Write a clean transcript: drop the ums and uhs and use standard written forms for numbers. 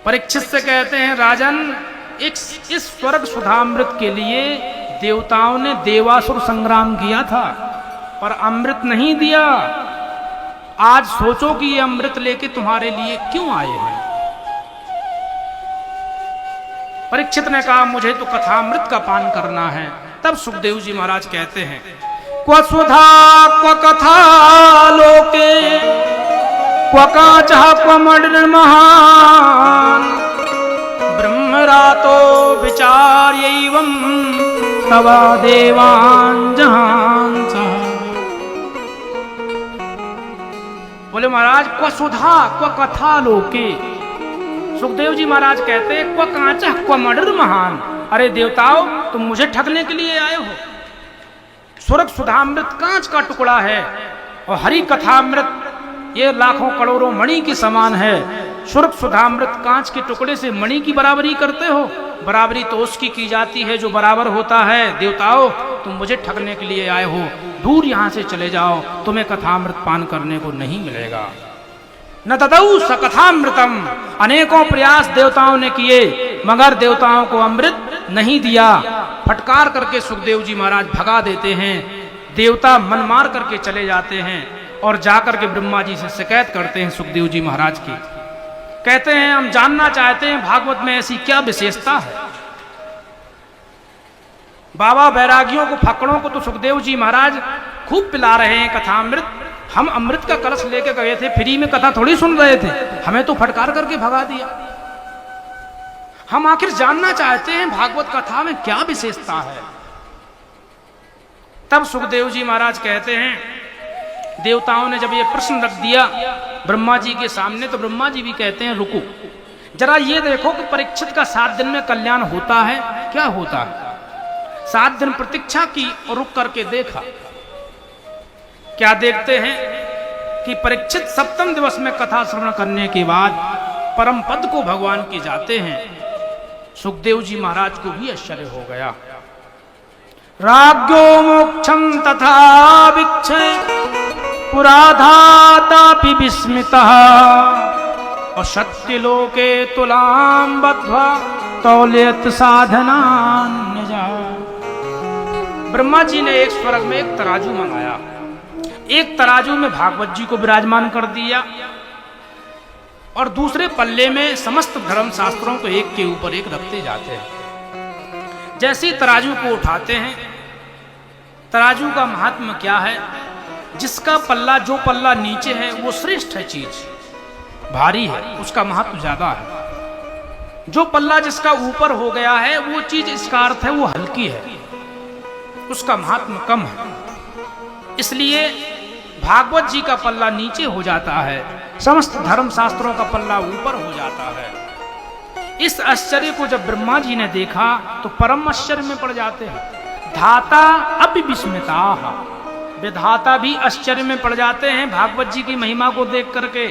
परीक्षित से कहते हैं राजन, इस स्वर्ग सुधामृत के लिए देवताओं ने देवासुर संग्राम किया था, पर अमृत नहीं दिया। आज सोचो कि ये अमृत लेके तुम्हारे लिए क्यों आए हैं। परीक्षित ने कहा मुझे तो कथामृत का पान करना है। तब सुखदेव जी महाराज कहते हैं, क्व सुधा क्व कथा लोके क्व काचः क्व मणिर्महान् ब्रह्मरातो विचार्यैवं तवा देवान् जहांस। बोले महाराज क्व सुधा क्व कथा लोके। सुखदेव जी महाराज कहते हैं क्व कांचा क्व मणिर्महान्। अरे देवताओं, तुम मुझे ठगने के लिए आए हो। स्वर्ग सुधामृत कांच का टुकड़ा है और हरि कथामृत ये लाखों करोड़ों मणि के समान है। स्वर्ग सुधामृत कांच के टुकड़े से मणि की बराबरी करते हो। बराबरी तो उसकी की जाती है जो बराबर होता है। देवताओं, तुम मुझे ठगने के लिए आए हो, दूर यहां से चले जाओ, तुम्हें कथामृत पान करने को नहीं मिलेगा। न ददौ स कथामृतम। अनेकों प्रयास देवताओं ने किए मगर देवताओं को अमृत नहीं दिया। फटकार करके सुखदेव जी महाराज भगा देते हैं। देवता मन मार करके चले जाते हैं और जाकर के ब्रह्मा जी से शिकायत करते हैं सुखदेव जी महाराज की। कहते हैं हम जानना चाहते हैं भागवत में ऐसी क्या विशेषता है। बाबा बैरागियों को, फकड़ों को तो सुखदेव जी महाराज खूब पिला रहे हैं कथामृत। हम अमृत का कलश लेके गए थे, फ्री में कथा थोड़ी सुन रहे थे, हमें तो फटकार करके भगा दिया। हम आखिर जानना चाहते हैं भागवत कथा में क्या विशेषता है। तब सुखदेव जी महाराज कहते हैं, देवताओं ने जब ये प्रश्न रख दिया ब्रह्मा जी के सामने, तो ब्रह्मा जी भी कहते हैं रुको जरा, ये देखो कि परीक्षित का 7 दिन में कल्याण होता है क्या होता है। 7 दिन प्रतीक्षा की और रुक करके देखा। क्या देखते हैं कि परीक्षित 7वें दिवस में कथा श्रवण करने के बाद परम पद को भगवान के जाते हैं। सुखदेव जी महाराज को भी आश्चर्य हो गया। राज्ञो मोक्षं तथा वीक्षे पुराधातापि विस्मितः और सत्यलोके तुलां बद्ध्वा तौलयत साधनान्यजा। ब्रह्मा जी ने एक स्वर्ग में एक तराजू मंगाया। एक तराजू में भागवत जी को विराजमान कर दिया और दूसरे पल्ले में समस्त धर्म शास्त्रों को एक के ऊपर एक रखते जाते हैं। जैसे ही तराजू को उठाते हैं, तराजू का महात्म्य क्या है, जिसका पल्ला, जो पल्ला नीचे है वो श्रेष्ठ है, चीज भारी है, उसका महत्व ज्यादा है। जो पल्ला जिसका ऊपर हो गया है वो चीज, इसका अर्थ है वो हल्की है, उसका महत्व कम है। इसलिए भागवत जी का पल्ला नीचे हो जाता है, समस्त धर्म शास्त्रों का पल्ला ऊपर हो जाता है। इस आश्चर्य को जब ब्रह्मा जी ने देखा तो परम आश्चर्य में पड़ जाते हैं। धाता अपि विस्मिताः, विधाता भी आश्चर्य में पड़ जाते हैं भागवत जी की महिमा को देख करके।